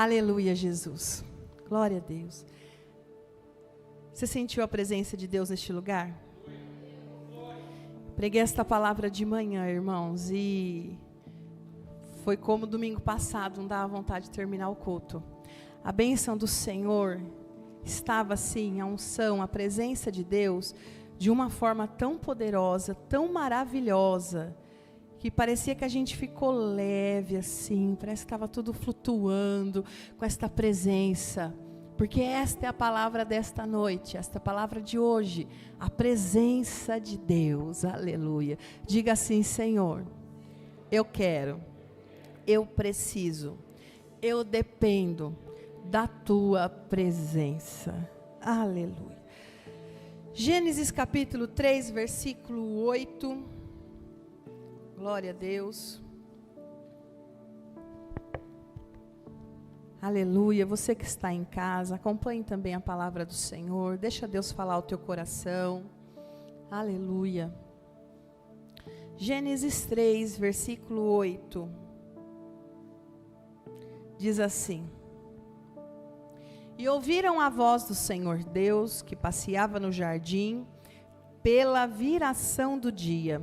Aleluia, Jesus. Glória a Deus. Você sentiu a presença de Deus neste lugar? Preguei esta palavra de manhã, irmãos, e foi como domingo passado, não dava vontade de terminar o culto. A bênção do Senhor estava assim, a unção, a presença de Deus, de uma forma tão poderosa, tão maravilhosa, que parecia que a gente ficou leve assim, parece que estava tudo flutuando com esta presença, porque esta é a palavra desta noite, esta palavra de hoje, a presença de Deus, aleluia. Diga assim: Senhor, eu quero, eu preciso, eu dependo da tua presença, aleluia. Gênesis capítulo 3, versículo 8. Glória a Deus. Aleluia. Você que está em casa, acompanhe também a palavra do Senhor. Deixa Deus falar ao teu coração. Aleluia. Gênesis 3, versículo 8. Diz assim: E ouviram a voz do Senhor Deus, que passeava no jardim, pela viração do dia.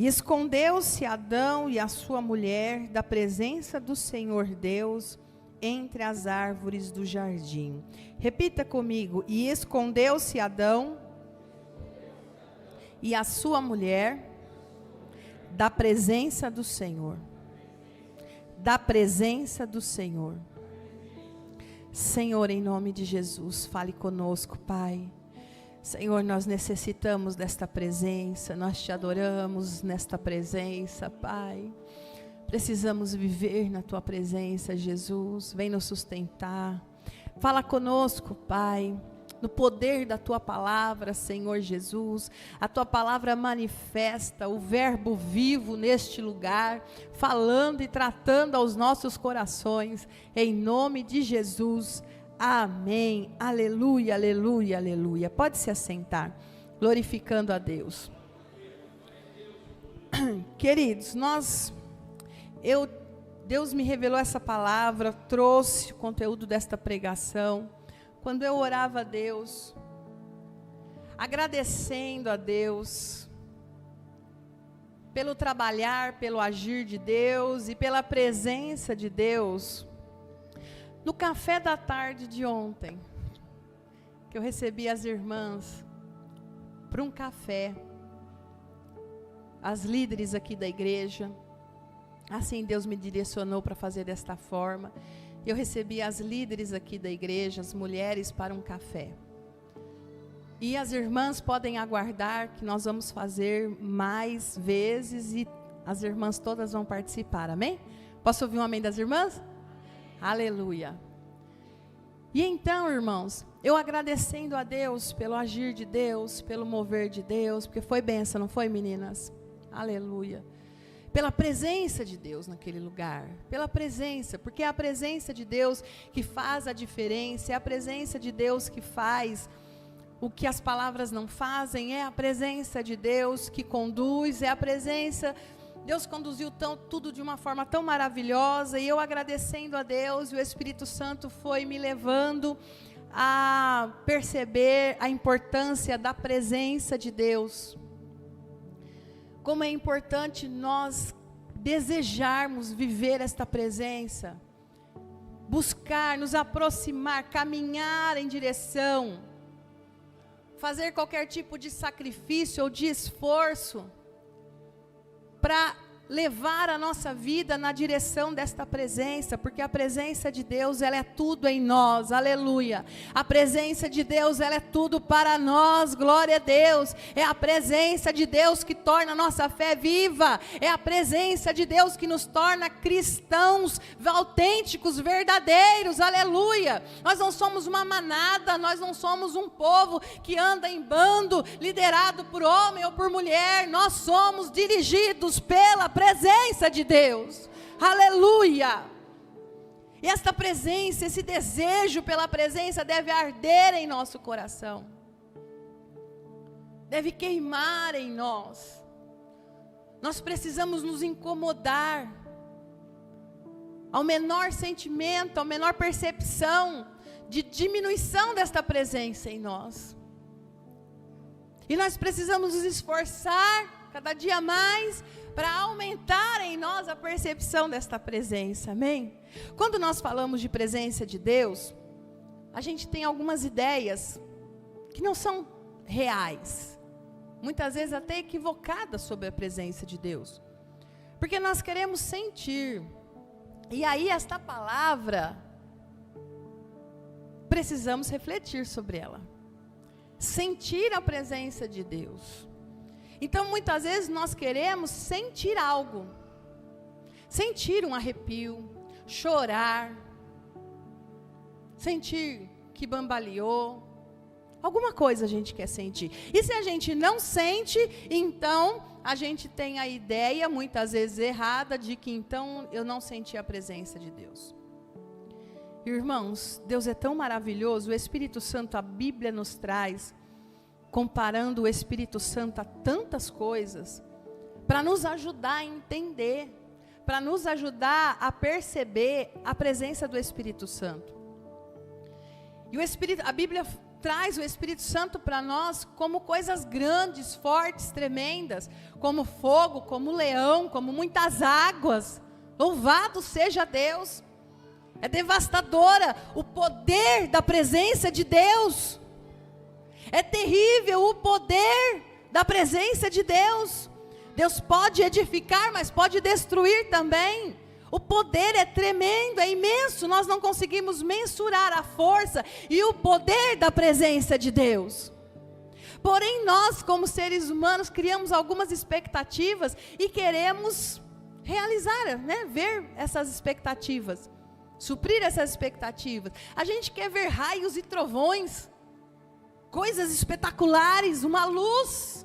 E escondeu-se Adão e a sua mulher da presença do Senhor Deus entre as árvores do jardim. Repita comigo: e escondeu-se Adão e a sua mulher da presença do Senhor. Da presença do Senhor. Senhor, em nome de Jesus, fale conosco, Pai. Senhor, nós necessitamos desta presença, nós te adoramos nesta presença, Pai. Precisamos viver na tua presença, Jesus. Vem nos sustentar. Fala conosco, Pai, no poder da tua palavra, Senhor Jesus. A tua palavra manifesta o verbo vivo neste lugar, falando e tratando aos nossos corações, em nome de Jesus. Amém, aleluia, aleluia, aleluia. Pode se assentar, glorificando a Deus. Queridos, Deus me revelou essa palavra, trouxe o conteúdo desta pregação, quando eu orava a Deus, agradecendo a Deus, pelo trabalhar, pelo agir de Deus e pela presença de Deus. No café da tarde de ontem, que eu recebi as irmãs para um café, as líderes aqui da igreja, assim Deus me direcionou para fazer desta forma. Eu recebi as líderes aqui da igreja, as mulheres, para um café. E as irmãs podem aguardar que nós vamos fazer mais vezes e as irmãs todas vão participar, amém? Posso ouvir um amém das irmãs? Aleluia. E então, irmãos, eu agradecendo a Deus pelo agir de Deus, pelo mover de Deus, porque foi bênção, não foi, meninas? Aleluia. Pela presença de Deus naquele lugar, pela presença, porque é a presença de Deus que faz a diferença, é a presença de Deus que faz o que as palavras não fazem, é a presença de Deus que conduz, é a presença. Deus conduziu tudo de uma forma tão maravilhosa, e eu agradecendo a Deus, e o Espírito Santo foi me levando a perceber a importância da presença de Deus. Como é importante nós desejarmos viver esta presença, buscar, nos aproximar, caminhar em direção, fazer qualquer tipo de sacrifício ou de esforço, para levar a nossa vida na direção desta presença, porque a presença de Deus, ela é tudo em nós, aleluia. A presença de Deus, ela é tudo para nós, glória a Deus. É a presença de Deus que torna a nossa fé viva, é a presença de Deus que nos torna cristãos autênticos, verdadeiros, aleluia. Nós não somos uma manada, nós não somos um povo que anda em bando, liderado por homem ou por mulher. Nós somos dirigidos pela presença de Deus, aleluia. E esta presença, esse desejo pela presença deve arder em nosso coração, deve queimar em nós. Nós precisamos nos incomodar ao menor sentimento, à menor percepção de diminuição desta presença em nós. E nós precisamos nos esforçar cada dia mais para aumentar em nós a percepção desta presença, amém? Quando nós falamos de presença de Deus, a gente tem algumas ideias que não são reais, muitas vezes até equivocadas sobre a presença de Deus, porque nós queremos sentir, e aí esta palavra, precisamos refletir sobre ela, sentir a presença de Deus. Então muitas vezes nós queremos sentir algo, sentir um arrepio, chorar, sentir que bambaleou, alguma coisa a gente quer sentir. E se a gente não sente, então a gente tem a ideia, muitas vezes errada, de que então eu não senti a presença de Deus. Irmãos, Deus é tão maravilhoso, o Espírito Santo, a Bíblia nos traz, comparando o Espírito Santo a tantas coisas, para nos ajudar a entender, para nos ajudar a perceber a presença do Espírito Santo. E a Bíblia traz o Espírito Santo para nós como coisas grandes, fortes, tremendas, como fogo, como leão, como muitas águas. Louvado seja Deus! É devastadora o poder da presença de Deus. É terrível o poder da presença de Deus. Deus pode edificar, mas pode destruir também. O poder é tremendo, é imenso. Nós não conseguimos mensurar a força e o poder da presença de Deus. Porém, nós, como seres humanos, criamos algumas expectativas e queremos realizar, ver essas expectativas, suprir essas expectativas. A gente quer ver raios e trovões, coisas espetaculares, uma luz,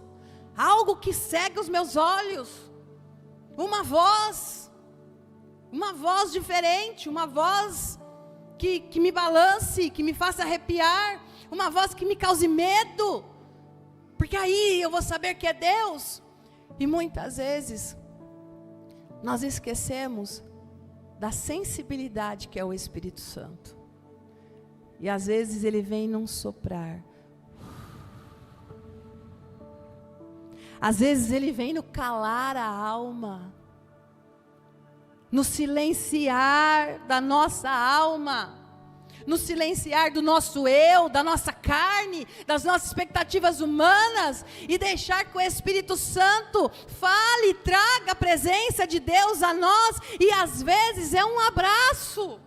algo que cega os meus olhos, uma voz diferente, uma voz que me balance, que me faça arrepiar, uma voz que me cause medo, porque aí eu vou saber que é Deus. E muitas vezes nós esquecemos da sensibilidade que é o Espírito Santo, e às vezes ele vem num soprar, às vezes ele vem no calar a alma, no silenciar da nossa alma, no silenciar do nosso eu, da nossa carne, das nossas expectativas humanas, e deixar que o Espírito Santo fale, traga a presença de Deus a nós. E às vezes é um abraço,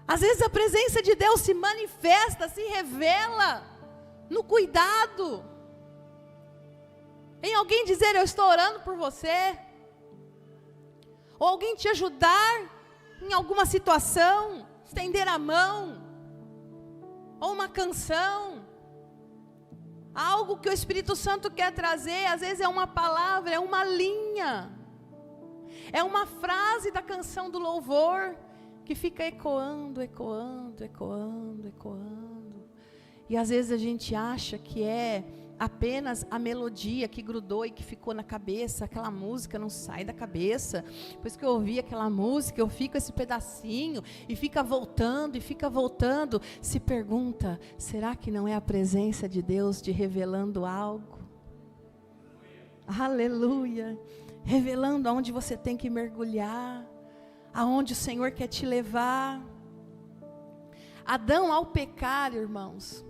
às vezes a presença de Deus se manifesta, se revela no cuidado, em alguém dizer: eu estou orando por você, ou alguém te ajudar em alguma situação, estender a mão, ou uma canção, algo que o Espírito Santo quer trazer. Às vezes é uma palavra, é uma linha, é uma frase da canção do louvor, que fica ecoando, ecoando, ecoando, ecoando, e às vezes a gente acha que é apenas a melodia que grudou e que ficou na cabeça. Aquela música não sai da cabeça. Depois que eu ouvi aquela música, eu fico esse pedacinho e fica voltando e fica voltando. Se pergunta: será que não é a presença de Deus te revelando algo? Aleluia! Revelando aonde você tem que mergulhar, aonde o Senhor quer te levar. Adão, ao pecar, irmãos,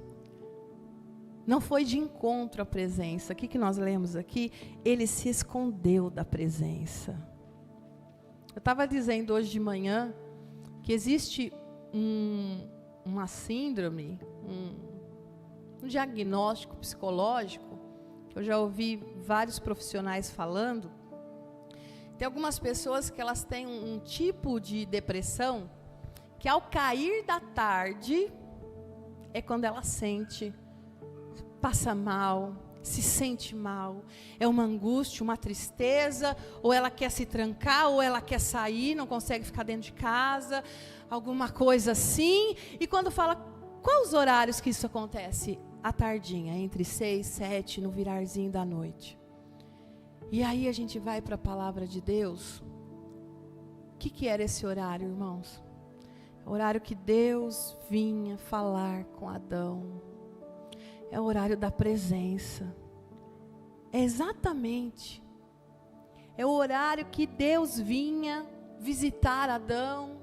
não foi de encontro à presença. O que nós lemos aqui? Ele se escondeu da presença. Eu estava dizendo hoje de manhã que existe uma síndrome, um diagnóstico psicológico, que eu já ouvi vários profissionais falando. Tem algumas pessoas que elas têm um tipo de depressão, que ao cair da tarde, é quando ela sente, passa mal, se sente mal, é uma angústia, uma tristeza, ou ela quer se trancar, ou ela quer sair, não consegue ficar dentro de casa, alguma coisa assim. E quando fala, quais os horários que isso acontece? À tardinha, entre 6, 7, no virarzinho da noite. E aí a gente vai para a palavra de Deus, O que era esse horário, irmãos? É o horário que Deus vinha falar com Adão. É o horário da presença. É exatamente. É o horário que Deus vinha visitar Adão,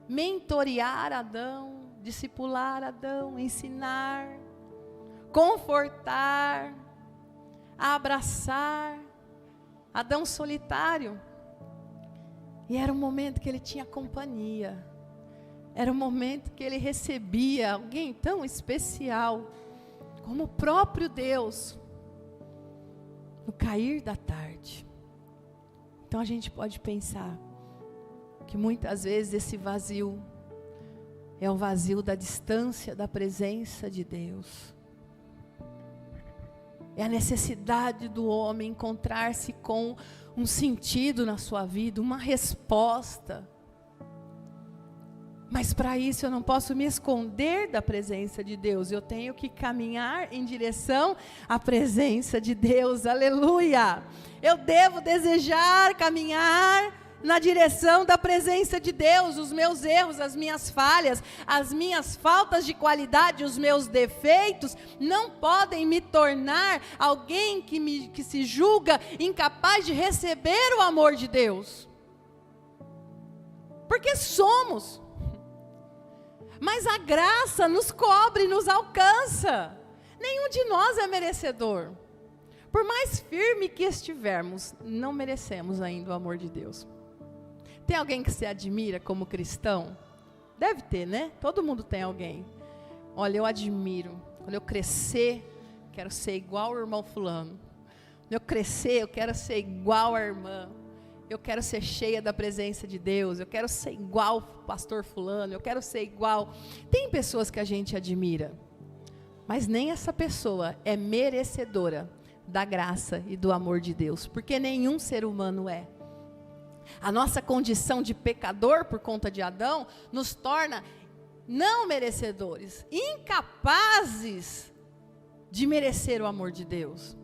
mentorear Adão, discipular Adão, ensinar, confortar, abraçar. Adão solitário. E era um momento que ele tinha companhia. Era um momento que ele recebia alguém tão especial, como o próprio Deus, no cair da tarde. Então a gente pode pensar que muitas vezes esse vazio é o vazio da distância da presença de Deus. É a necessidade do homem encontrar-se com um sentido na sua vida, uma resposta. Mas para isso eu não posso me esconder da presença de Deus. Eu tenho que caminhar em direção à presença de Deus. Aleluia! Eu devo desejar caminhar na direção da presença de Deus. Os meus erros, as minhas falhas, as minhas faltas de qualidade, os meus defeitos não podem me tornar alguém que se julga incapaz de receber o amor de Deus. Porque somos. Mas a graça nos cobre, nos alcança. Nenhum de nós é merecedor. Por mais firme que estivermos, não merecemos ainda o amor de Deus. Tem alguém que se admira como cristão? Deve ter, né? Todo mundo tem alguém. Olha, eu admiro. Quando eu crescer, quero ser igual o irmão fulano. Quando eu crescer, eu quero ser igual a irmã. Eu quero ser cheia da presença de Deus. Eu quero ser igual o pastor fulano. Eu quero ser igual. Tem pessoas que a gente admira, mas nem essa pessoa é merecedora da graça e do amor de Deus, porque nenhum ser humano é. A nossa condição de pecador por conta de Adão nos torna não merecedores, incapazes de merecer o amor de Deus.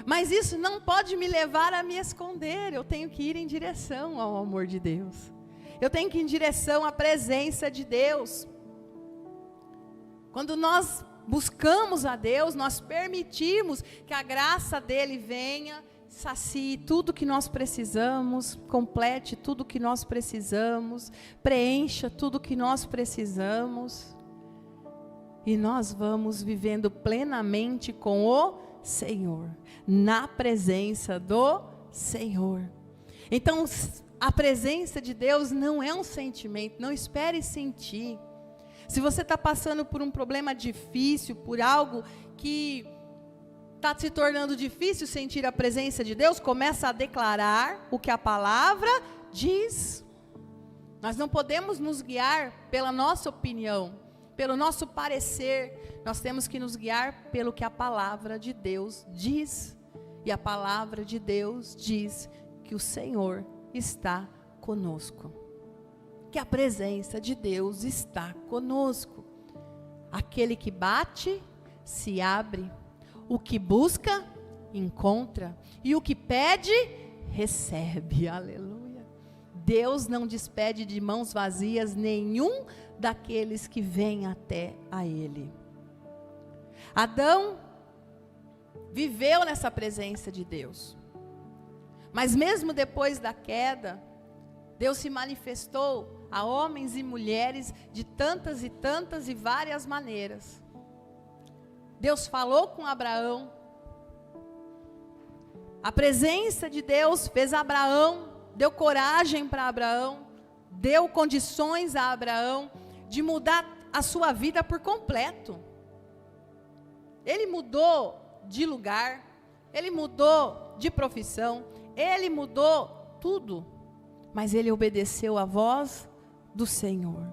Mas isso não pode me levar a me esconder. Eu tenho que ir em direção ao amor de Deus. Eu tenho que ir em direção à presença de Deus. Quando nós buscamos a Deus, nós permitimos que a graça dele venha, sacie tudo que nós precisamos, complete tudo que nós precisamos, preencha tudo que nós precisamos. E nós vamos vivendo plenamente com o Senhor, na presença do Senhor. Então, a presença de Deus não é um sentimento, não espere sentir. Se você está passando por um problema difícil, por algo que está se tornando difícil sentir a presença de Deus, começa a declarar o que a palavra diz. Nós não podemos nos guiar pela nossa opinião, pelo nosso parecer. Nós temos que nos guiar pelo que a palavra de Deus diz. E a palavra de Deus diz que o Senhor está conosco, que a presença de Deus está conosco. Aquele que bate, se abre. O que busca, encontra. E o que pede, recebe. Aleluia. Deus não despede de mãos vazias nenhum daqueles que vêm até a Ele. Adão viveu nessa presença de Deus. Mas mesmo depois da queda, Deus se manifestou a homens e mulheres de tantas e tantas e várias maneiras. Deus falou com Abraão. A presença de Deus fez Abraão, deu coragem para Abraão, deu condições a Abraão de mudar a sua vida por completo. Ele mudou de lugar, ele mudou de profissão, ele mudou tudo, mas ele obedeceu à voz do Senhor.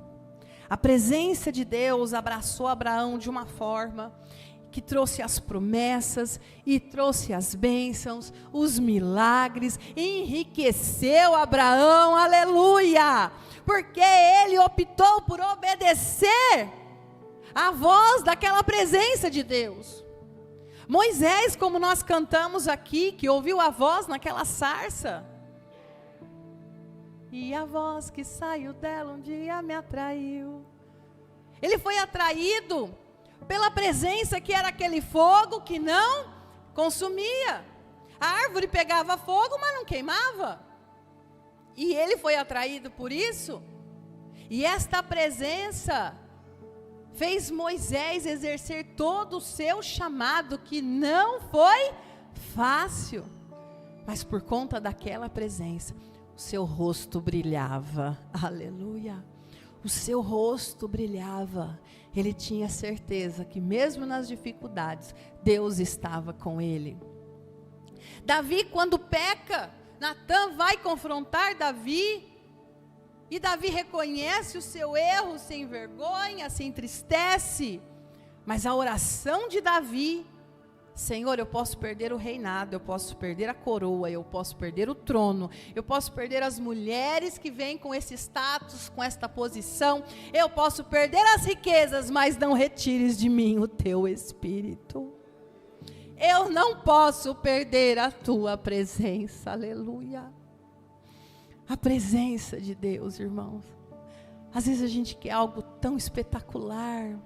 A presença de Deus abraçou Abraão de uma forma que trouxe as promessas e trouxe as bênçãos, os milagres, enriqueceu Abraão, aleluia, porque ele optou por obedecer à voz daquela presença de Deus. Moisés, como nós cantamos aqui, que ouviu a voz naquela sarça, e a voz que saiu dela um dia me atraiu. Ele foi atraído pela presença que era aquele fogo que não consumia. A árvore pegava fogo, mas não queimava. E ele foi atraído por isso. E esta presença fez Moisés exercer todo o seu chamado, que não foi fácil. Mas por conta daquela presença, o seu rosto brilhava. Aleluia. O seu rosto brilhava. Ele tinha certeza que mesmo nas dificuldades, Deus estava com ele. Davi, quando peca, Natã vai confrontar Davi, e Davi reconhece o seu erro, se envergonha, se entristece, mas a oração de Davi: Senhor, eu posso perder o reinado, eu posso perder a coroa, eu posso perder o trono, eu posso perder as mulheres que vêm com esse status, com esta posição, eu posso perder as riquezas, mas não retires de mim o teu espírito. Eu não posso perder a tua presença, aleluia. A presença de Deus, irmãos. Às vezes a gente quer algo tão espetacular,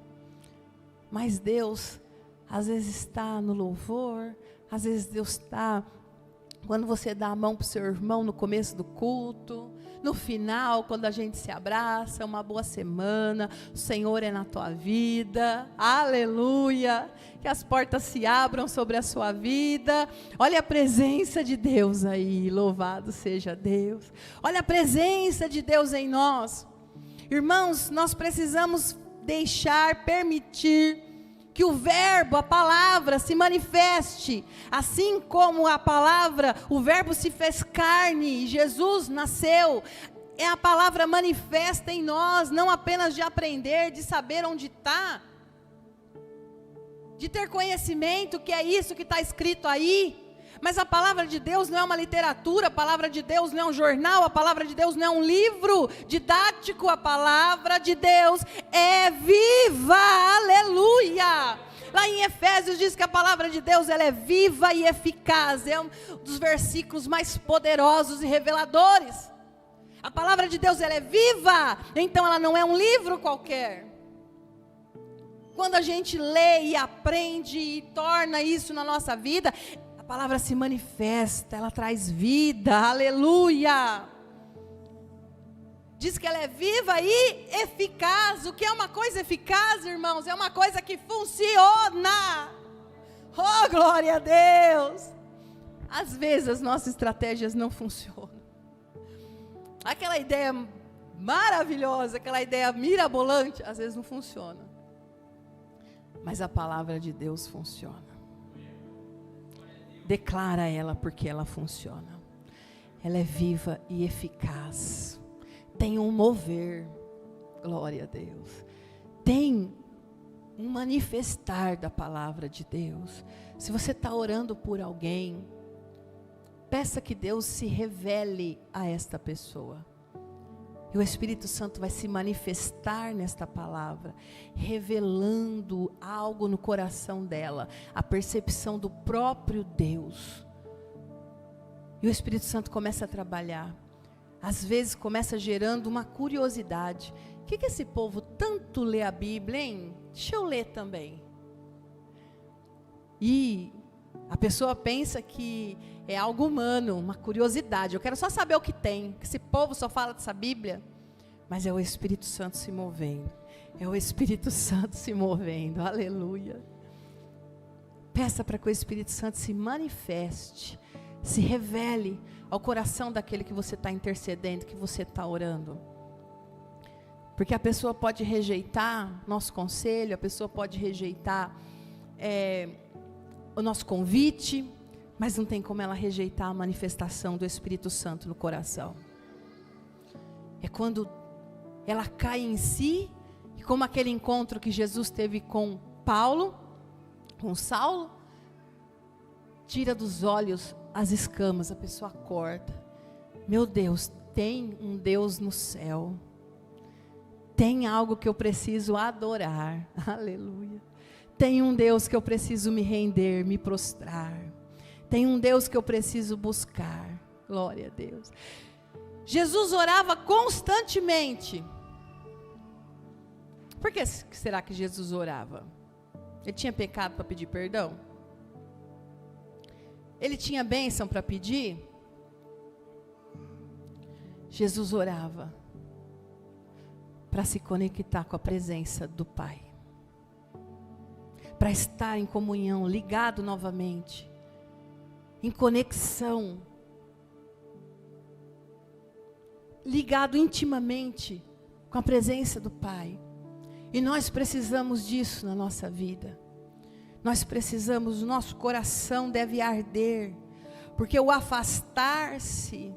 mas Deus, às vezes está no louvor, às vezes Deus está quando você dá a mão para o seu irmão no começo do culto, no final, quando a gente se abraça, uma boa semana, o Senhor é na tua vida, aleluia, que as portas se abram sobre a sua vida. Olha a presença de Deus aí, louvado seja Deus. Olha a presença de Deus em nós. Irmãos, nós precisamos deixar, permitir que o verbo, a palavra se manifeste, assim como a palavra, o verbo se fez carne, Jesus nasceu, é a palavra manifesta em nós, não apenas de aprender, de saber onde está, de ter conhecimento, que é isso que está escrito aí, mas a palavra de Deus não é uma literatura, a palavra de Deus não é um jornal, a palavra de Deus não é um livro didático, a palavra de Deus é viva, aleluia. Lá em Efésios diz que a palavra de Deus ela é viva e eficaz, é um dos versículos mais poderosos e reveladores. A palavra de Deus ela é viva, então ela não é um livro qualquer. Quando a gente lê e aprende e torna isso na nossa vida, a palavra se manifesta, ela traz vida, aleluia. Diz que ela é viva e eficaz. O que é uma coisa eficaz, irmãos? É uma coisa que funciona. Oh, glória a Deus. Às vezes as nossas estratégias não funcionam. Aquela ideia maravilhosa, aquela ideia mirabolante, às vezes não funciona. Mas a palavra de Deus funciona. Declara ela porque ela funciona. Ela é viva e eficaz. Tem um mover, glória a Deus. Tem um manifestar da palavra de Deus. Se você está orando por alguém, peça que Deus se revele a esta pessoa. E o Espírito Santo vai se manifestar nesta palavra, revelando algo no coração dela, a percepção do próprio Deus. E o Espírito Santo começa a trabalhar. Às vezes começa gerando uma curiosidade. O que esse povo tanto lê a Bíblia, hein? Deixa eu ler também. E a pessoa pensa que é algo humano, uma curiosidade. Eu quero só saber o que tem. Que esse povo só fala dessa Bíblia. Mas é o Espírito Santo se movendo. É o Espírito Santo se movendo. Aleluia. Peça para que o Espírito Santo se manifeste, se revele ao coração daquele que você está intercedendo, que você está orando. Porque a pessoa pode rejeitar nosso conselho, a pessoa pode rejeitar o nosso convite, mas não tem como ela rejeitar a manifestação do Espírito Santo no coração. É quando ela cai em si, e como aquele encontro que Jesus teve com Paulo, com Saulo, tira dos olhos as escamas, a pessoa acorda. Meu Deus, tem um Deus no céu. Tem algo que eu preciso adorar. Aleluia. Tem um Deus que eu preciso me render, me prostrar. Tem um Deus que eu preciso buscar. Glória a Deus. Jesus orava constantemente. Por que será que Jesus orava? Ele tinha pecado para pedir perdão? Ele tinha bênção para pedir? Jesus orava para se conectar com a presença do Pai, para estar em comunhão, ligado novamente, em conexão, ligado intimamente com a presença do Pai. E nós precisamos disso na nossa vida. Nós precisamos, o nosso coração deve arder, porque o afastar-se,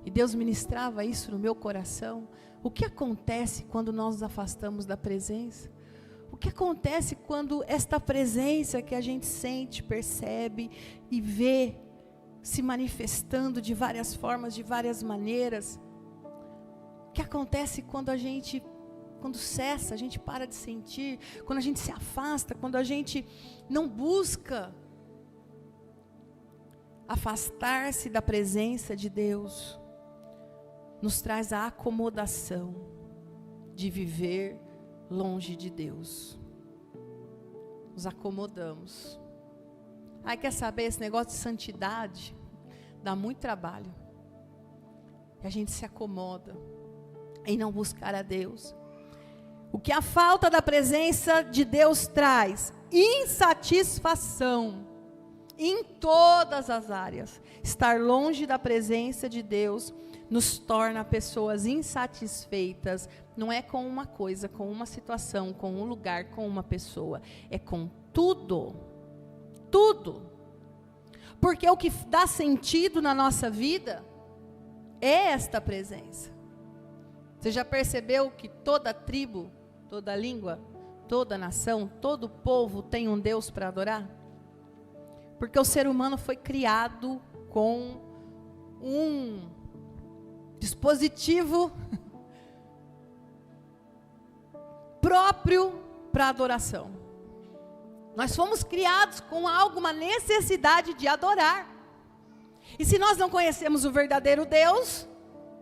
e Deus ministrava isso no meu coração, o que acontece quando nós nos afastamos da presença? O que acontece quando esta presença que a gente sente, percebe e vê se manifestando de várias formas, de várias maneiras? O que acontece quando cessa, a gente para de sentir, quando a gente se afasta, quando a gente não busca afastar-se da presença de Deus, nos traz a acomodação de viver longe de Deus. Nos acomodamos. Aí quer saber, esse negócio de santidade dá muito trabalho. E a gente se acomoda em não buscar a Deus. O que a falta da presença de Deus traz? Insatisfação em todas as áreas. Estar longe da presença de Deus nos torna pessoas insatisfeitas. Não é com uma coisa, com uma situação, com um lugar, com uma pessoa. É com tudo. Tudo. Porque o que dá sentido na nossa vida é esta presença. Você já percebeu que toda tribo, toda língua, toda nação, todo povo tem um Deus para adorar? Porque o ser humano foi criado com um dispositivo próprio para adoração. Nós fomos criados com alguma necessidade de adorar. E se nós não conhecemos o verdadeiro Deus,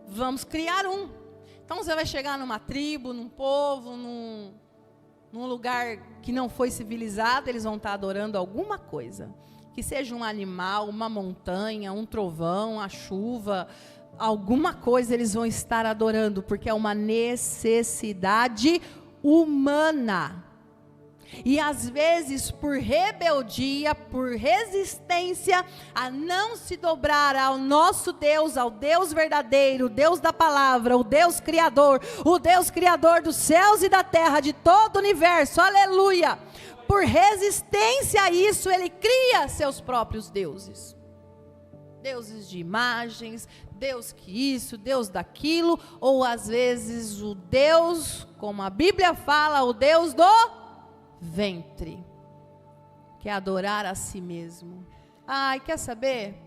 vamos criar um. Então você vai chegar numa tribo, num povo, num lugar que não foi civilizado, eles vão estar adorando alguma coisa. Que seja um animal, uma montanha, um trovão, a chuva, alguma coisa eles vão estar adorando, porque é uma necessidade humana. E às vezes por rebeldia, por resistência a não se dobrar ao nosso Deus, ao Deus verdadeiro, o Deus da palavra, o Deus criador dos céus e da terra, de todo o universo, aleluia. Por resistência a isso, ele cria seus próprios deuses. Deuses de imagens, Deus que isso, Deus daquilo, ou às vezes o Deus, como a Bíblia fala, o Deus do ventre, que é adorar a si mesmo. Ai, quer saber?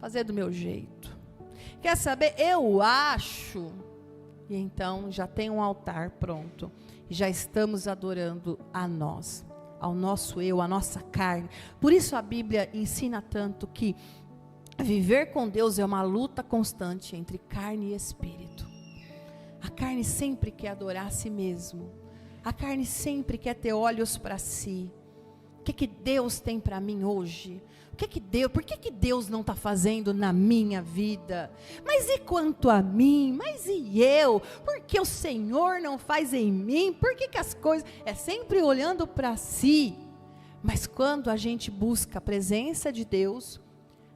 Fazer do meu jeito. Quer saber? Eu acho. E então já tem um altar pronto. E já estamos adorando a nós, ao nosso eu, a nossa carne. Por isso a Bíblia ensina tanto que viver com Deus é uma luta constante entre carne e espírito. A carne sempre quer adorar a si mesmo. A carne sempre quer ter olhos para si. O que Deus tem para mim hoje? Por que Deus não está fazendo na minha vida? Mas e quanto a mim? Mas e eu? Por que o Senhor não faz em mim? Por que as coisas... É sempre olhando para si. Mas quando a gente busca a presença de Deus,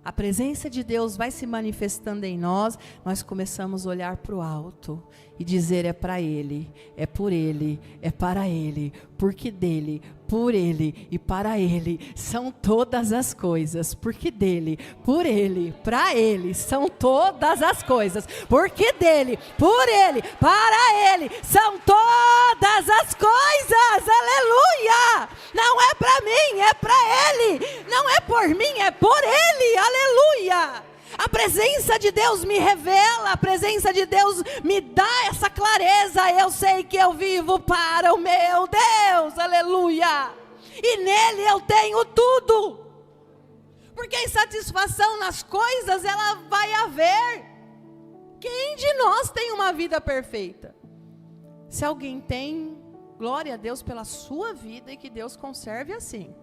a presença de Deus vai se manifestando em nós, nós começamos a olhar para o alto e dizer: é para Ele, é por Ele, é para Ele, porque dEle, por Ele e para Ele são todas as coisas, porque dEle, por Ele, para Ele são todas as coisas, porque dEle, por Ele, para Ele são todas as coisas, aleluia! Não é para mim, é para Ele, não é por mim, é por Ele, aleluia! A presença de Deus me revela, a presença de Deus me dá essa clareza. Eu sei que eu vivo para o meu Deus, aleluia. E nele eu tenho tudo. Porque a insatisfação nas coisas, ela vai haver. Quem de nós tem uma vida perfeita? Se alguém tem, glória a Deus pela sua vida e que Deus conserve assim.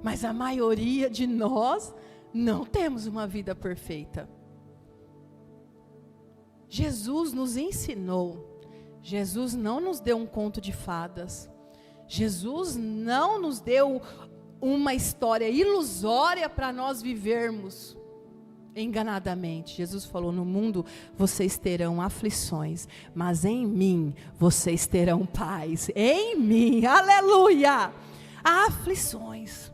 Mas a maioria de nós não temos uma vida perfeita. Jesus nos ensinou. Jesus não nos deu um conto de fadas. Jesus não nos deu uma história ilusória para nós vivermos enganadamente. Jesus falou: no mundo vocês terão aflições, mas em mim vocês terão paz. Em mim, aleluia! Aflições.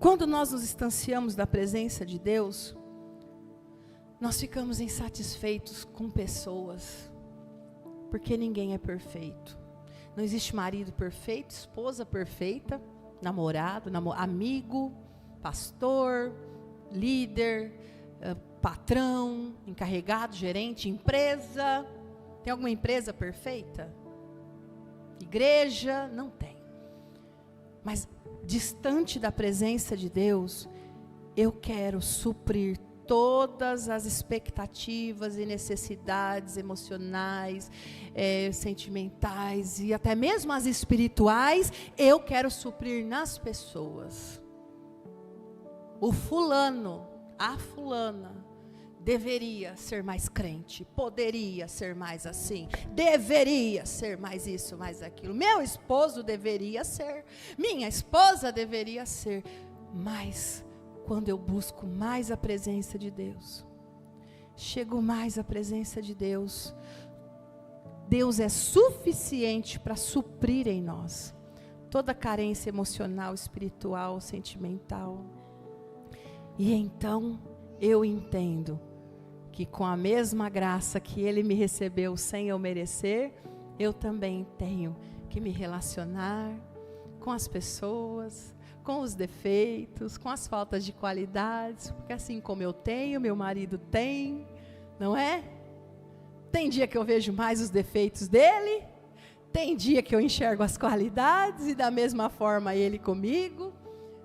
Quando nós nos distanciamos da presença de Deus, nós ficamos insatisfeitos com pessoas, porque ninguém é perfeito. Não existe marido perfeito, esposa perfeita, namorado, amigo, pastor, líder, patrão, encarregado, gerente, empresa. Tem alguma empresa perfeita? Igreja? Não tem. Mas distante da presença de Deus, eu quero suprir todas as expectativas e necessidades emocionais, sentimentais e até mesmo as espirituais, eu quero suprir nas pessoas. O fulano, a fulana, deveria ser mais crente, poderia ser mais assim, deveria ser mais isso, mais aquilo. Meu esposo deveria ser, minha esposa deveria ser, mas quando eu busco mais a presença de Deus, chego mais à presença de Deus, Deus é suficiente para suprir em nós toda carência emocional, espiritual, sentimental. E então eu entendo que com a mesma graça que Ele me recebeu sem eu merecer, eu também tenho que me relacionar com as pessoas, com os defeitos, com as faltas de qualidades, porque assim como eu tenho, meu marido tem, não é? Tem dia que eu vejo mais os defeitos dele, tem dia que eu enxergo as qualidades e da mesma forma ele comigo,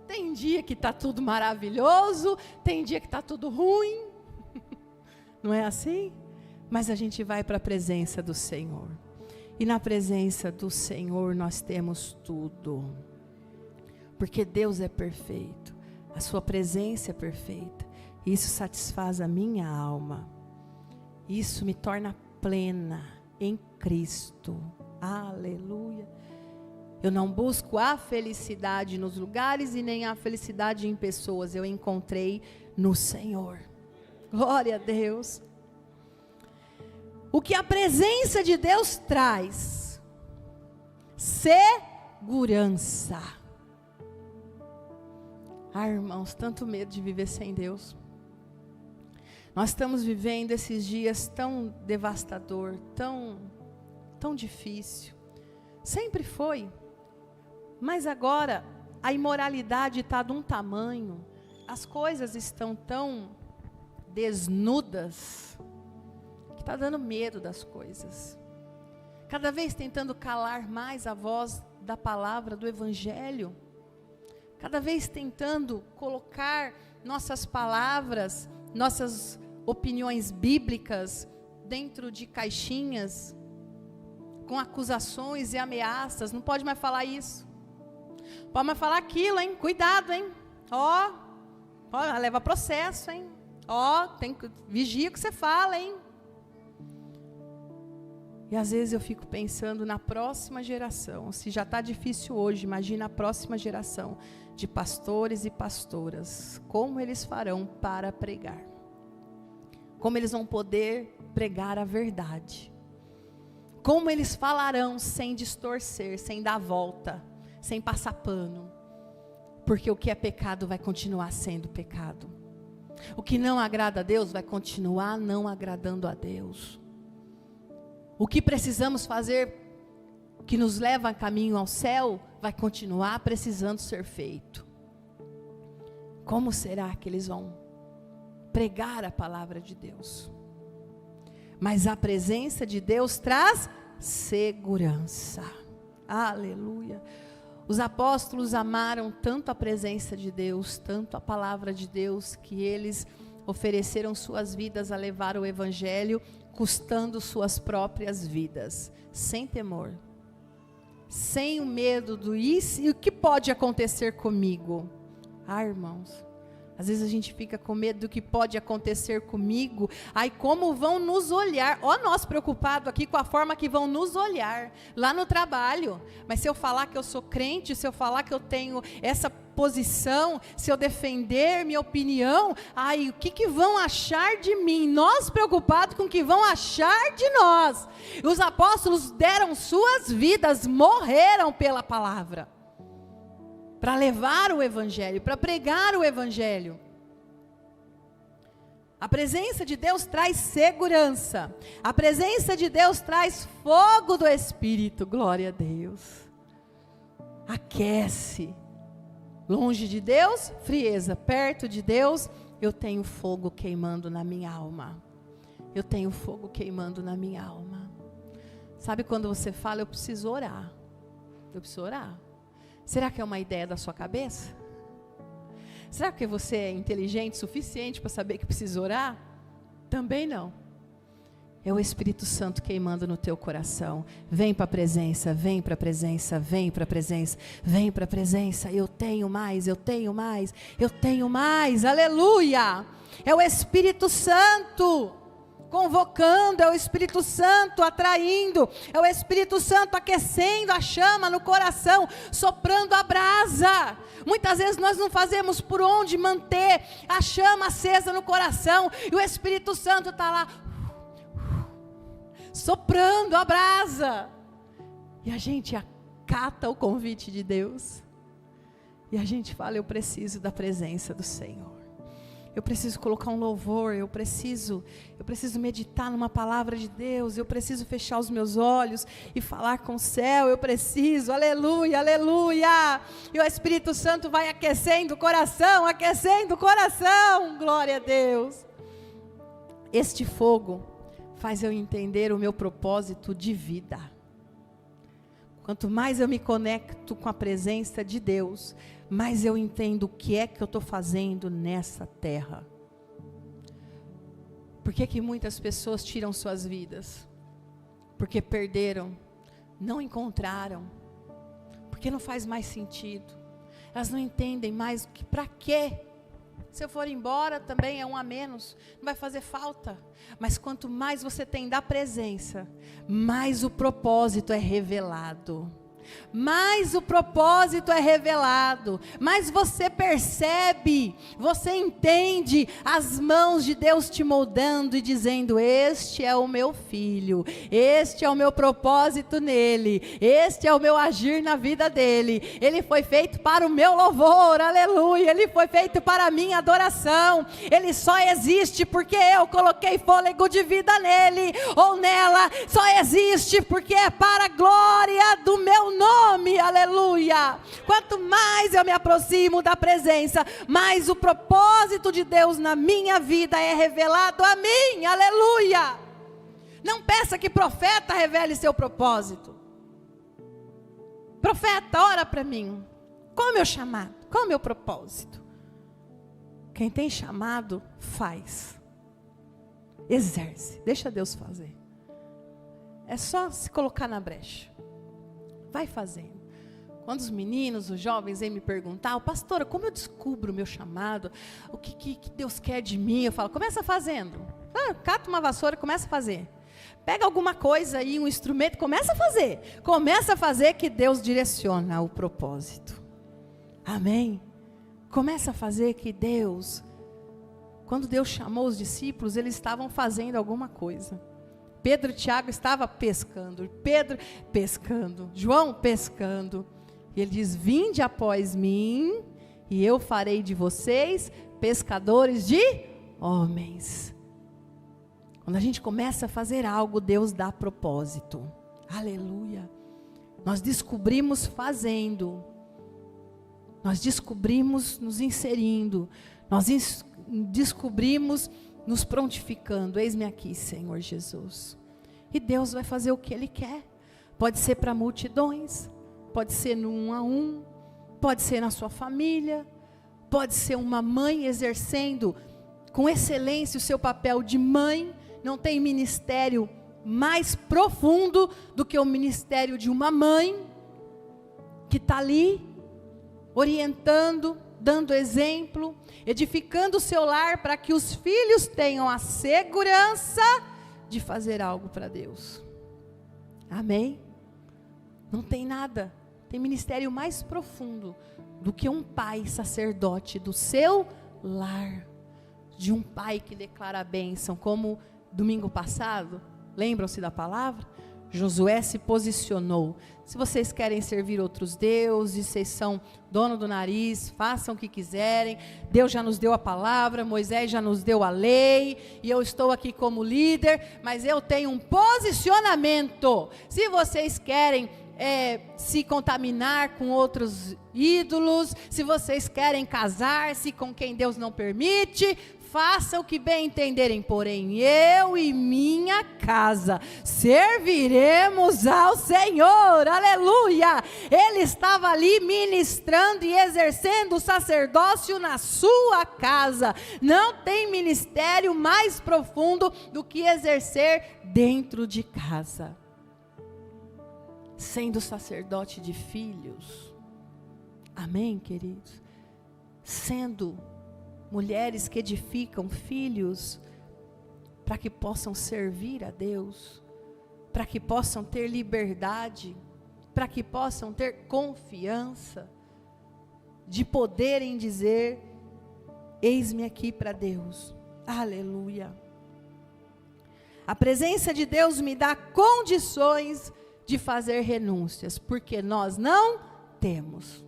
tem dia que está tudo maravilhoso, tem dia que está tudo ruim, não é assim? Mas a gente vai para a presença do Senhor, e na presença do Senhor nós temos tudo. Porque Deus é perfeito, a sua presença é perfeita, isso satisfaz a minha alma, isso me torna plena em Cristo, aleluia. Eu não busco a felicidade nos lugares e nem a felicidade em pessoas, eu encontrei no Senhor, glória a Deus. O que a presença de Deus traz? Segurança. Ah, irmãos, tanto medo de viver sem Deus. Nós estamos vivendo esses dias tão devastador, tão difícil. Sempre foi. Mas agora a imoralidade está de um tamanho, as coisas estão tão desnudas, que está dando medo das coisas. Cada vez tentando calar mais a voz da palavra, do Evangelho. Cada vez tentando colocar nossas palavras, nossas opiniões bíblicas dentro de caixinhas, com acusações e ameaças. Não pode mais falar isso. Pode mais falar aquilo, hein? Cuidado, hein? Ó, leva processo, hein? Ó, vigia o que você fala, hein? E às vezes eu fico pensando na próxima geração. Se já está difícil hoje, imagina a próxima geração de pastores e pastoras. Como eles farão para pregar? Como eles vão poder pregar a verdade? Como eles falarão sem distorcer, sem dar volta, sem passar pano? Porque o que é pecado vai continuar sendo pecado. O que não agrada a Deus vai continuar não agradando a Deus. O que precisamos fazer, que nos leva a caminho ao céu, vai continuar precisando ser feito. Como será que eles vão pregar a palavra de Deus? Mas a presença de Deus traz segurança. Aleluia. Os apóstolos amaram tanto a presença de Deus, tanto a palavra de Deus, que eles ofereceram suas vidas a levar o evangelho, custando suas próprias vidas, sem temor, sem o medo do isso e o que pode acontecer comigo. Irmãos, às vezes a gente fica com medo do que pode acontecer comigo. Ai, como vão nos olhar. Ó, nós preocupados aqui com a forma que vão nos olhar lá no trabalho. Mas se eu falar que eu sou crente, se eu falar que eu tenho essa posição, se eu defender minha opinião, ai, o que vão achar de mim? Nós preocupados com o que vão achar de nós. Os apóstolos deram suas vidas, morreram pela palavra, para levar o evangelho, para pregar o evangelho. A presença de Deus traz segurança. A presença de Deus traz fogo do Espírito. Glória a Deus. Aquece. Longe de Deus, frieza. Perto de Deus, eu tenho fogo queimando na minha alma. Eu tenho fogo queimando na minha alma. Sabe quando você fala, eu preciso orar. Eu preciso orar. Será que é uma ideia da sua cabeça? Será que você é inteligente o suficiente para saber que precisa orar? Também não. É o Espírito Santo queimando no teu coração. Vem para a presença, vem para a presença, vem para a presença, vem para a presença. Eu tenho mais, eu tenho mais, eu tenho mais. Aleluia! É o Espírito Santo convocando, é o Espírito Santo atraindo, é o Espírito Santo aquecendo a chama no coração, soprando a brasa. Muitas vezes nós não fazemos por onde manter a chama acesa no coração, e o Espírito Santo está lá, soprando a brasa, e a gente acata o convite de Deus, e a gente fala, eu preciso da presença do Senhor. Eu preciso colocar um louvor, eu preciso meditar numa palavra de Deus, eu preciso fechar os meus olhos e falar com o céu, eu preciso, aleluia, aleluia. E o Espírito Santo vai aquecendo o coração, glória a Deus. Este fogo faz eu entender o meu propósito de vida. Quanto mais eu me conecto com a presença de Deus, mais eu entendo o que é que eu estou fazendo nessa terra. Por que muitas pessoas tiram suas vidas? Porque perderam, não encontraram, porque não faz mais sentido. Elas não entendem mais que para quê. Se eu for embora também é um a menos, não vai fazer falta. Mas quanto mais você tem da presença, mais o propósito é revelado. Mais o propósito é revelado, mais você percebe, você entende as mãos de Deus te moldando e dizendo, este é o meu filho, este é o meu propósito nele, este é o meu agir na vida dele, ele foi feito para o meu louvor, aleluia, ele foi feito para a minha adoração, ele só existe porque eu coloquei fôlego de vida nele, ou nela, só existe porque é para a glória do meu nome, aleluia. Quanto mais eu me aproximo da presença, mais o propósito de Deus na minha vida é revelado a mim, aleluia. Não peça que profeta revele seu propósito. Profeta, ora para mim, qual é o meu chamado, qual é o meu propósito? Quem tem chamado, faz, exerce, deixa Deus fazer, é só se colocar na brecha. Vai fazendo. Quando os meninos, os jovens vêm me perguntar, pastora, como eu descubro o meu chamado? O que Deus quer de mim? Eu falo, começa fazendo. Cata uma vassoura, começa a fazer. Pega alguma coisa aí, um instrumento, começa a fazer. Começa a fazer que Deus direciona o propósito. Amém? Começa a fazer que Deus, quando Deus chamou os discípulos, eles estavam fazendo alguma coisa. Pedro e Tiago estavam pescando, Pedro pescando, João pescando, e ele diz, vinde após mim, e eu farei de vocês pescadores de homens. Quando a gente começa a fazer algo, Deus dá propósito, aleluia. Nós descobrimos fazendo, nós descobrimos nos inserindo, nós descobrimos nos prontificando, eis-me aqui, Senhor Jesus. E Deus vai fazer o que Ele quer. Pode ser para multidões, pode ser no 1 a 1, pode ser na sua família, pode ser uma mãe exercendo com excelência o seu papel de mãe. Não tem ministério mais profundo do que o ministério de uma mãe, que está ali, orientando, dando exemplo, edificando o seu lar para que os filhos tenham a segurança de fazer algo para Deus. Amém? Não tem nada, tem ministério mais profundo do que um pai sacerdote do seu lar, de um pai que declara a bênção, como domingo passado, lembram-se da palavra? Josué se posicionou. Se vocês querem servir outros deuses, vocês são dono do nariz, façam o que quiserem. Deus já nos deu a palavra, Moisés já nos deu a lei, e eu estou aqui como líder, mas eu tenho um posicionamento. Se vocês querem se contaminar com outros ídolos, se vocês querem casar-se com quem Deus não permite, façam o que bem entenderem, porém eu e minha casa serviremos ao Senhor. Aleluia! Ele estava ali ministrando e exercendo o sacerdócio na sua casa. Não tem ministério mais profundo do que exercer dentro de casa, sendo sacerdote de filhos. Amém, queridos? Sendo mulheres que edificam filhos para que possam servir a Deus, para que possam ter liberdade, para que possam ter confiança de poderem dizer: eis-me aqui para Deus. Aleluia. A presença de Deus me dá condições de fazer renúncias, porque nós não temos.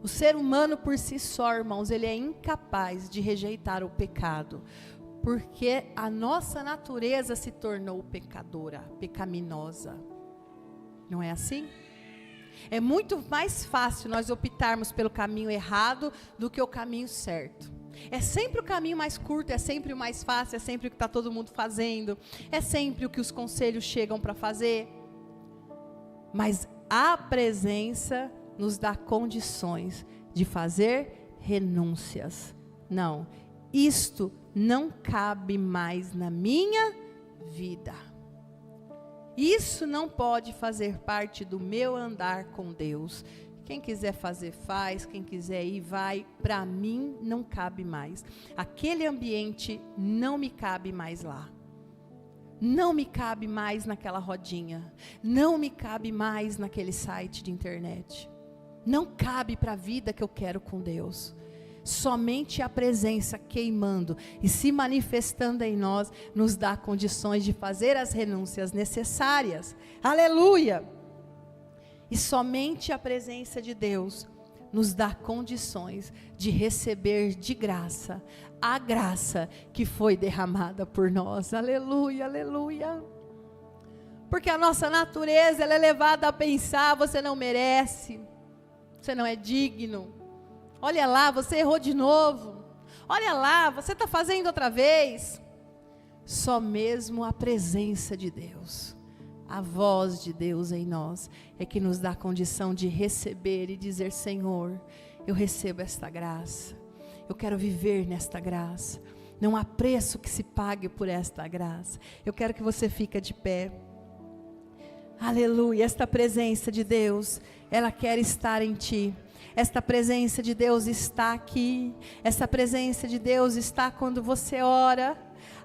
O ser humano por si só, irmãos, ele é incapaz de rejeitar o pecado, porque a nossa natureza se tornou pecadora, pecaminosa. Não é assim? É muito mais fácil nós optarmos pelo caminho errado do que o caminho certo. É sempre o caminho mais curto, é sempre o mais fácil, é sempre o que está todo mundo fazendo, é sempre o que os conselhos chegam para fazer. Mas a presença nos dá condições de fazer renúncias. Não, isto não cabe mais na minha vida. Isso não pode fazer parte do meu andar com Deus. Quem quiser fazer, faz. Quem quiser ir, vai. Para mim, não cabe mais. Aquele ambiente não me cabe mais lá. Não me cabe mais naquela rodinha. Não me cabe mais naquele site de internet. Não cabe para a vida que eu quero com Deus. Somente a presença queimando e se manifestando em nós nos dá condições de fazer as renúncias necessárias. Aleluia! E somente a presença de Deus nos dá condições de receber de graça a graça que foi derramada por nós. Aleluia, aleluia. Porque a nossa natureza ela é levada a pensar: você não merece, você não é digno. Olha lá, você errou de novo. Olha lá, você está fazendo outra vez. Só mesmo a presença de Deus, a voz de Deus em nós, é que nos dá a condição de receber e dizer: Senhor, eu recebo esta graça. Eu quero viver nesta graça. Não há preço que se pague por esta graça. Eu quero que você fique de pé. Aleluia, esta presença de Deus, ela quer estar em ti. Esta presença de Deus está aqui. Essa presença de Deus está quando você ora.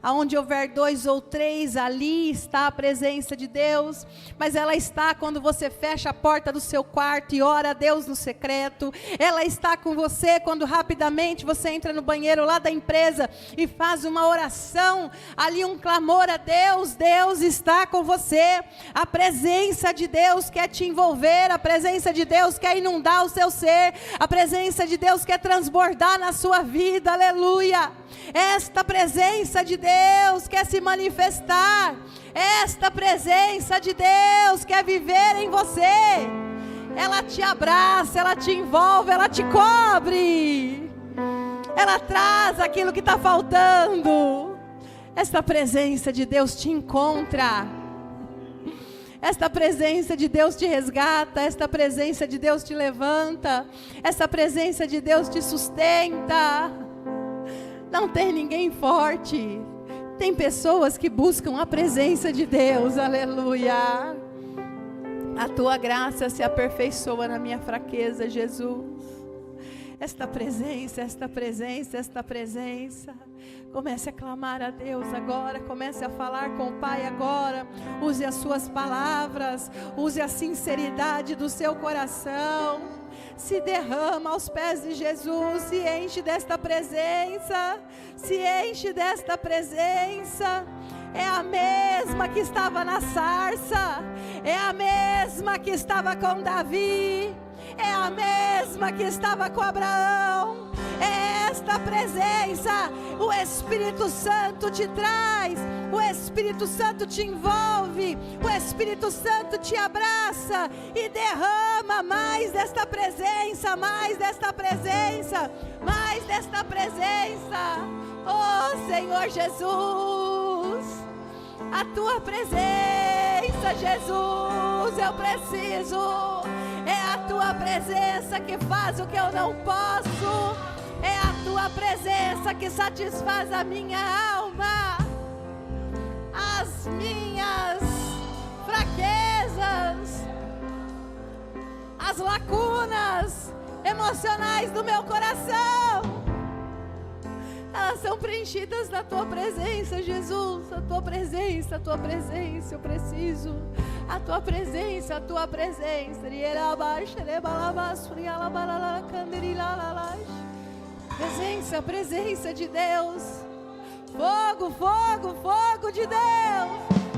Aonde houver 2 ou 3, ali está a presença de Deus. Mas ela está quando você fecha a porta do seu quarto e ora a Deus no secreto. Ela está com você quando rapidamente você entra no banheiro lá da empresa e faz uma oração, ali um clamor a Deus. Deus está com você. A presença de Deus quer te envolver. A presença de Deus quer inundar o seu ser. A presença de Deus quer transbordar na sua vida. Aleluia. Esta presença de Deus quer se manifestar. Esta presença de Deus quer viver em você. Ela te abraça, ela te envolve, ela te cobre. Ela traz aquilo que está faltando. Esta presença de Deus te encontra. Esta presença de Deus te resgata. Esta presença de Deus te levanta. Esta presença de Deus te sustenta. Não tem ninguém forte. Tem pessoas que buscam a presença de Deus, aleluia. A tua graça se aperfeiçoa na minha fraqueza, Jesus. Esta presença, esta presença, esta presença. Comece a clamar a Deus agora, comece a falar com o Pai agora. Use as suas palavras, use a sinceridade do seu coração. Se derrama aos pés de Jesus, se enche desta presença, se enche desta presença. É a mesma que estava na sarça, é a mesma que estava com Davi, é a mesma que estava com Abraão. É esta presença, o Espírito Santo te traz, o Espírito Santo te envolve, o Espírito Santo te abraça e derrama mais desta presença, mais desta presença, mais desta presença. Oh Senhor Jesus, a tua presença, Jesus, eu preciso. É a tua presença que faz o que eu não posso. É a tua presença que satisfaz a minha alma, as minhas fraquezas, as lacunas emocionais do meu coração. Elas são preenchidas na tua presença, Jesus. A tua presença, eu preciso. A tua presença, a tua presença. Presença, presença de Deus. Fogo, fogo, fogo de Deus.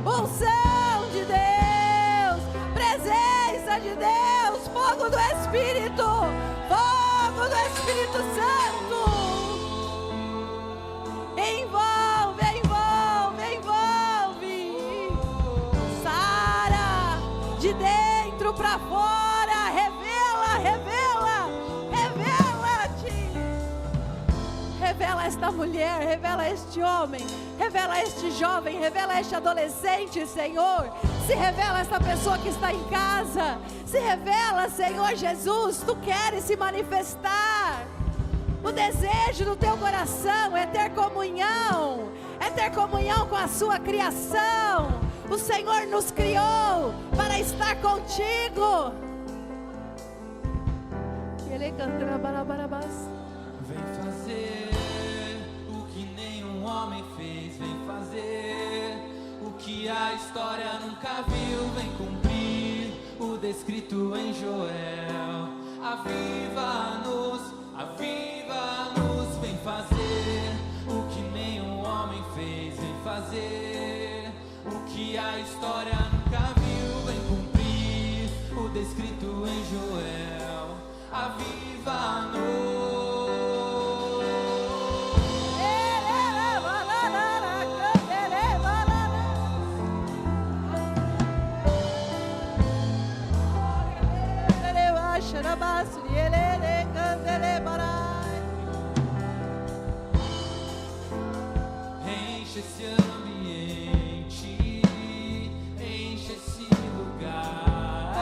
Unção de Deus. Presença de Deus. Fogo do Espírito. Fogo do Espírito Santo. Envolve, envolve, envolve. Sara, de dentro para fora. Revela, revela, revela-te. Revela esta mulher, revela este homem, revela este jovem, revela este adolescente, Senhor. Se revela esta pessoa que está em casa. Se revela, Senhor Jesus, tu queres se manifestar. O desejo do teu coração é ter comunhão com a sua criação. O Senhor nos criou para estar contigo. Vem fazer o que nenhum homem fez. Vem fazer o que a história nunca viu. Vem cumprir o descrito em Joel. Aviva-nos, aviva-nos. Vem fazer o que nenhum homem fez. Vem fazer o que a história nunca viu. Vem cumprir o descrito em Joel. Aviva-nos. Enche esse ambiente, enche esse lugar.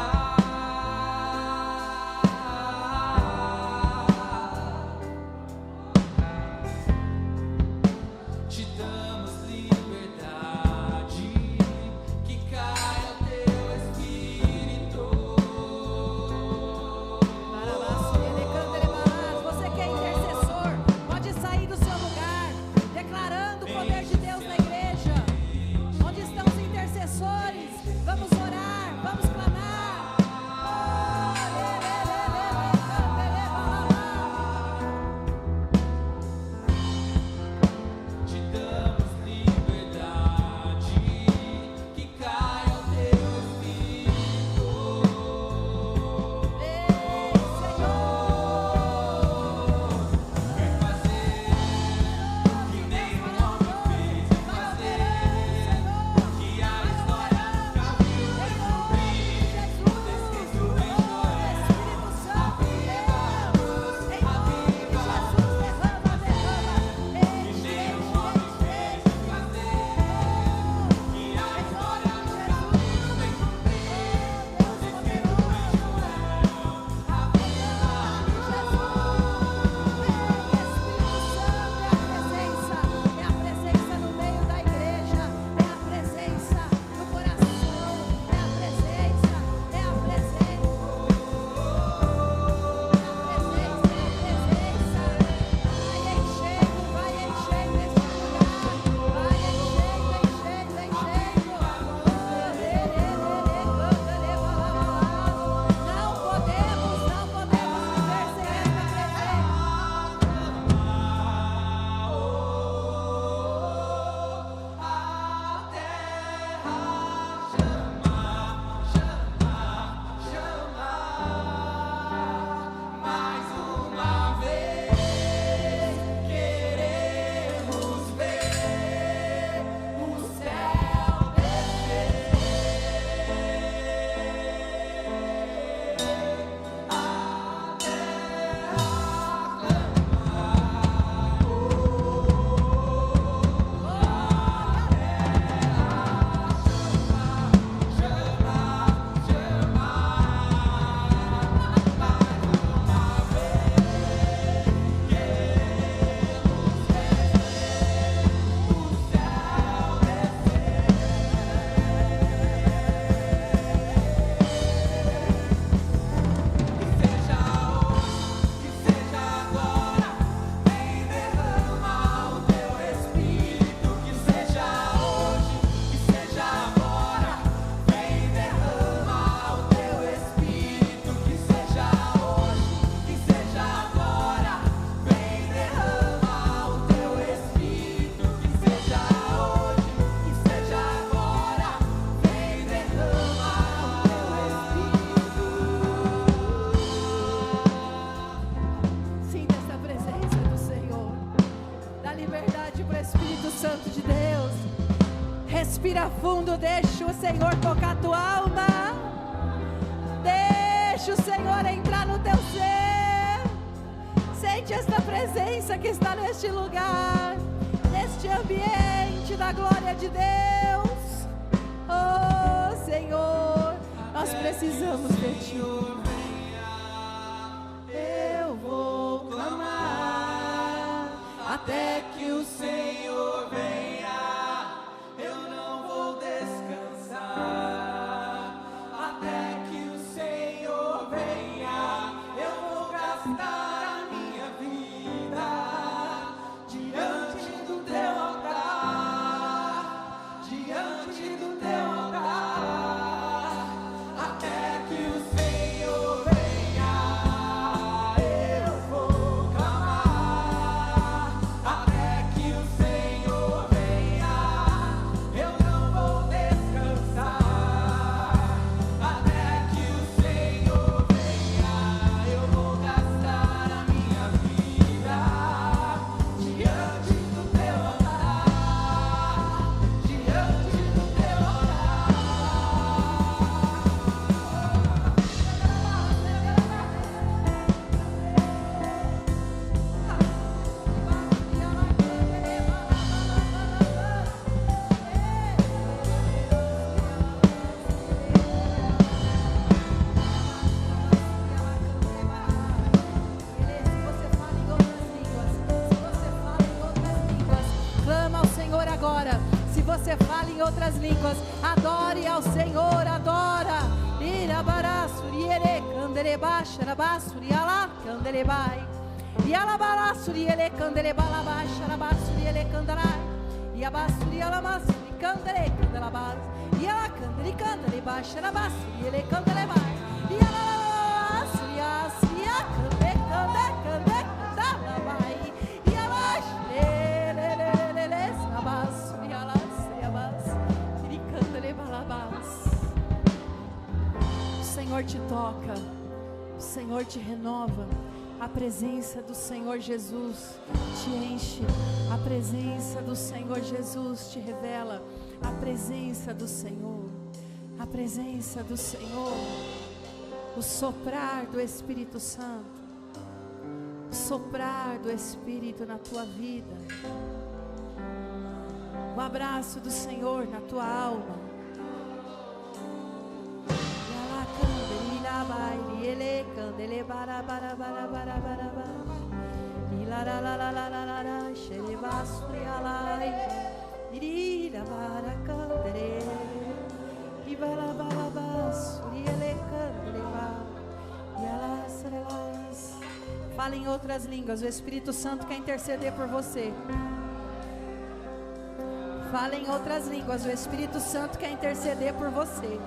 Te damos liberdade, que caia o teu Espírito. Você que é intercessor, pode sair do seu lugar, declarando o poder de Deus na igreja. Onde estão os intercessores? Vamos orar, vamos clamar. Te damos liberdade, que caia o teu Espírito. Ei, Senhor. Vem fazer o que nenhum homem fez. Vem fazer o que a história nunca viu. tudo, deixa o Senhor tocar a tua alma. Deixa o Senhor entrar no teu ser. Sente esta presença que está neste lugar, neste ambiente da glória de Deus. Oh Senhor, nós precisamos de Ti. Eu vou clamar até que o Senhor venha. Eu não vou descansar até que o Senhor venha. Eu vou gastar a minha vida diante do teu altar, diante do teu altar, até que o Senhor venha. Eu vou clamar até que o Senhor venha. Eu não vou descansar até que o Senhor venha. Eu vou gastar a minha vida diante do teu altar, diante do teu Clama ao Senhor agora. Se você fala em outras línguas, adore ao Senhor, adora. Irabarassuri ele candelebaixa, rabassuri alá candelebai. E alabarassuri ele candelebalabaxa, rabassuri ele candarai. E abassuri alamassuri candele candelabas. E ala candelebaixa, rabassuri ele candelebai. E alalassuri asuri candele candelabai. E alash o Senhor te toca, o Senhor te renova, a presença do Senhor Jesus te enche, a presença do Senhor Jesus te revela, a presença do Senhor, a presença do Senhor, o soprar do Espírito Santo, o soprar do Espírito na tua vida, o abraço do Senhor na tua alma. Fala em outras línguas, o Espírito Santo quer interceder por você. Fala em outras línguas, o Espírito Santo quer interceder por você.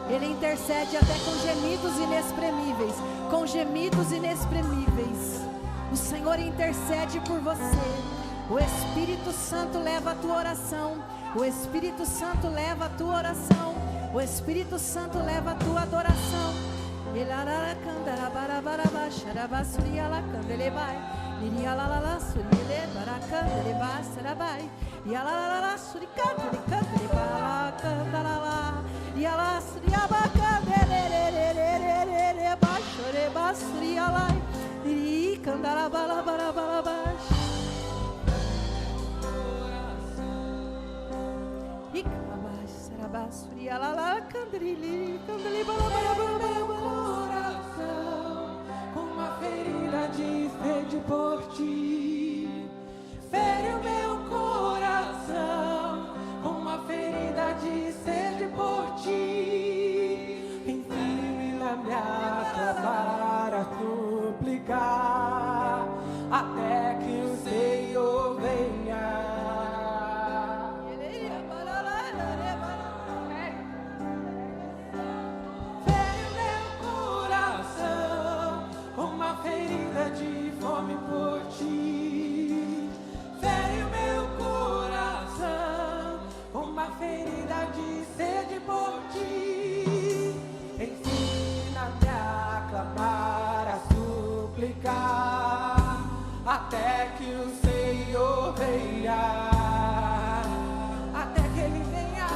Ele intercede até com gemidos inexprimíveis, com gemidos inexprimíveis. O Senhor intercede por você. O Espírito Santo leva a tua oração. O Espírito Santo leva a tua oração. O Espírito Santo leva a tua adoração. Com uma ferida de sede por ti, fere o meu coração. Com uma ferida de sede por ti, ensina-me a clamar, a suplicar, até que o Senhor venha. Ferida de fome por ti, fere o meu coração. Uma ferida de sede por ti, ensina-me a clamar, a suplicar, até que o Senhor venha. Até que Ele venha,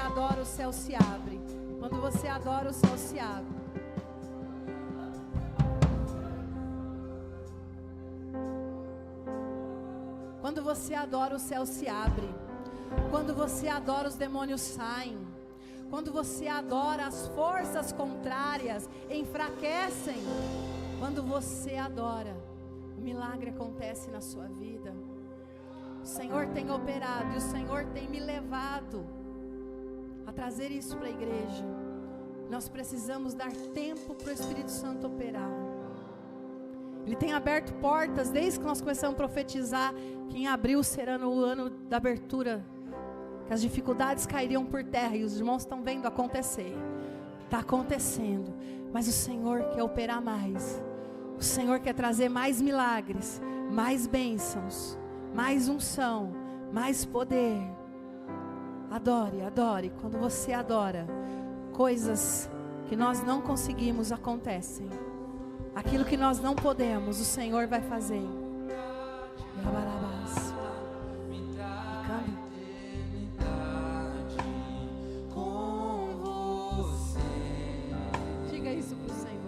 adora, o céu se abre. Quando você adora, o céu se abre. Quando você adora, o céu se abre. Quando você adora, os demônios saem. Quando você adora, as forças contrárias enfraquecem. Quando você adora, o milagre acontece na sua vida. O Senhor tem operado e o Senhor tem me levado a trazer isso para a igreja. Nós precisamos dar tempo para o Espírito Santo operar. Ele tem aberto portas desde que nós começamos a profetizar que em abril será o ano da abertura, que as dificuldades cairiam por terra, e os irmãos estão vendo acontecer. Está acontecendo, mas o Senhor quer operar mais. O Senhor quer trazer mais milagres, mais bênçãos, mais unção, mais poder. Adore, adore. Quando você adora, coisas que nós não conseguimos acontecem. Aquilo que nós não podemos, o Senhor vai fazer. Diga isso pro Senhor.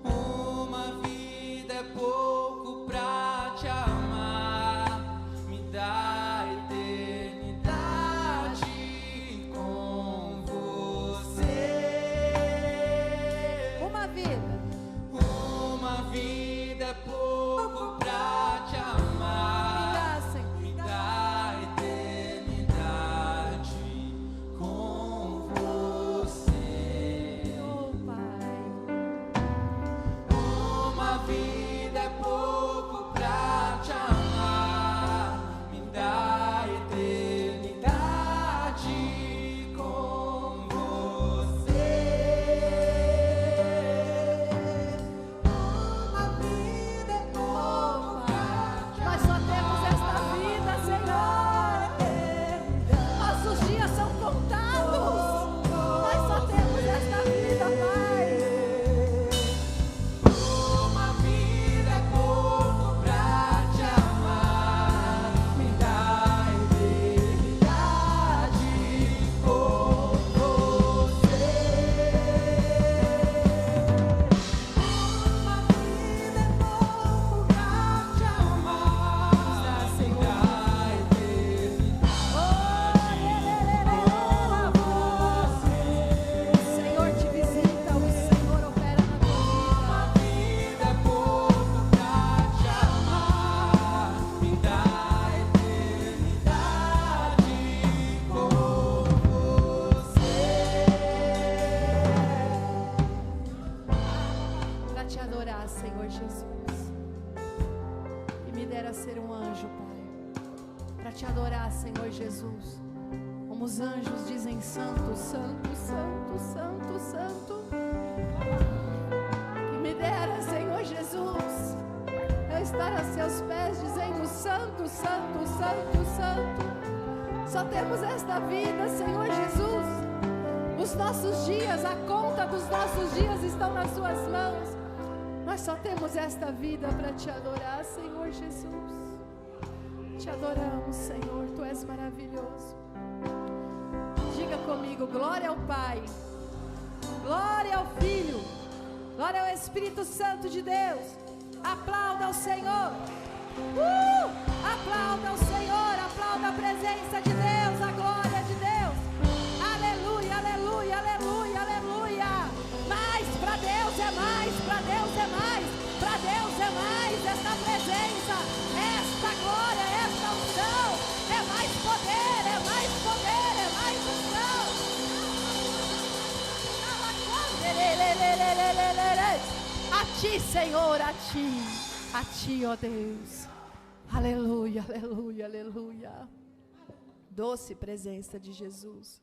Uma vida é pouco pra te amar. Me dá eternidade com você. Uma vida. Uma vida é pouco pra te amar. Me dá eternidade com você. Oh, Pai. Uma vida é pouco pra te amar. Me dá eternidade com você. Uma vida é pouco pra te Nós só temos esta vida, Senhor. Nossos dias são contados. Nós só temos esta vida, Pai. Uma vida é pouco pra te amar. Me dá eternidade com você. Uma vida é pouco pra te amar. Me dá eternidade. O Senhor te visita, o Senhor opera na tua vida. Vida é pouco pra te amar. Me dá eternidade com você. Para te adorar, Senhor Jesus. E me dera ser um anjo, Pai. Para te adorar, Senhor Jesus. Como os anjos dizem: Santo, Santo, Santo, Santo, Santo. Que me dera, Senhor Jesus, eu estar a seus pés dizendo: Santo, Santo, Santo, Santo. Só temos esta vida, Senhor Jesus. Os nossos dias, a conta dos nossos dias estão nas suas mãos. Nós só temos esta vida para te adorar, Senhor Jesus. Te adoramos, Senhor, Tu és maravilhoso. Diga comigo: glória ao Pai, glória ao Filho, glória ao Espírito Santo de Deus. Aplauda ao Senhor. Aplauda ao Senhor, aplauda a presença de Deus, a glória de Deus. Aleluia, aleluia, aleluia, aleluia. Mais para Deus é mais, para Deus é mais, para Deus é mais. Esta presença, esta glória, esta unção, é mais poder, é mais poder, é mais unção. A Ti, Senhor, a Ti, ó Deus. Aleluia, aleluia, aleluia. Doce presença de Jesus,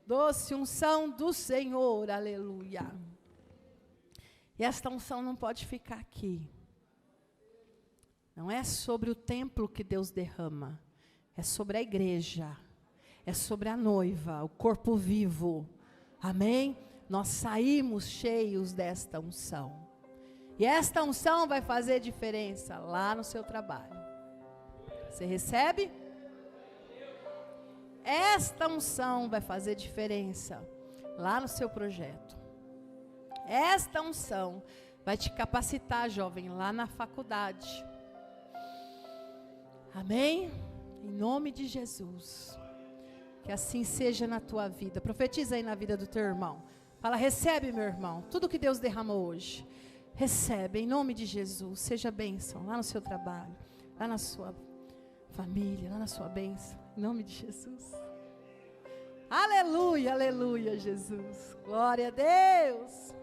doce unção do Senhor, aleluia. E esta unção não pode ficar aqui. Não é sobre o templo que Deus derrama, é sobre a igreja, é sobre a noiva, o corpo vivo. Amém? Nós saímos cheios desta unção. E esta unção vai fazer diferença lá no seu trabalho. Você recebe? Esta unção vai fazer diferença lá no seu projeto. Esta unção vai te capacitar, jovem, lá na faculdade. Amém? Em nome de Jesus. Que assim seja na tua vida. Profetiza aí na vida do teu irmão. Fala, recebe, meu irmão, tudo que Deus derramou hoje. Recebe, em nome de Jesus. Seja bênção lá no seu trabalho, lá na sua família, lá na sua bênção. Em nome de Jesus. Aleluia, aleluia, Jesus. Glória a Deus.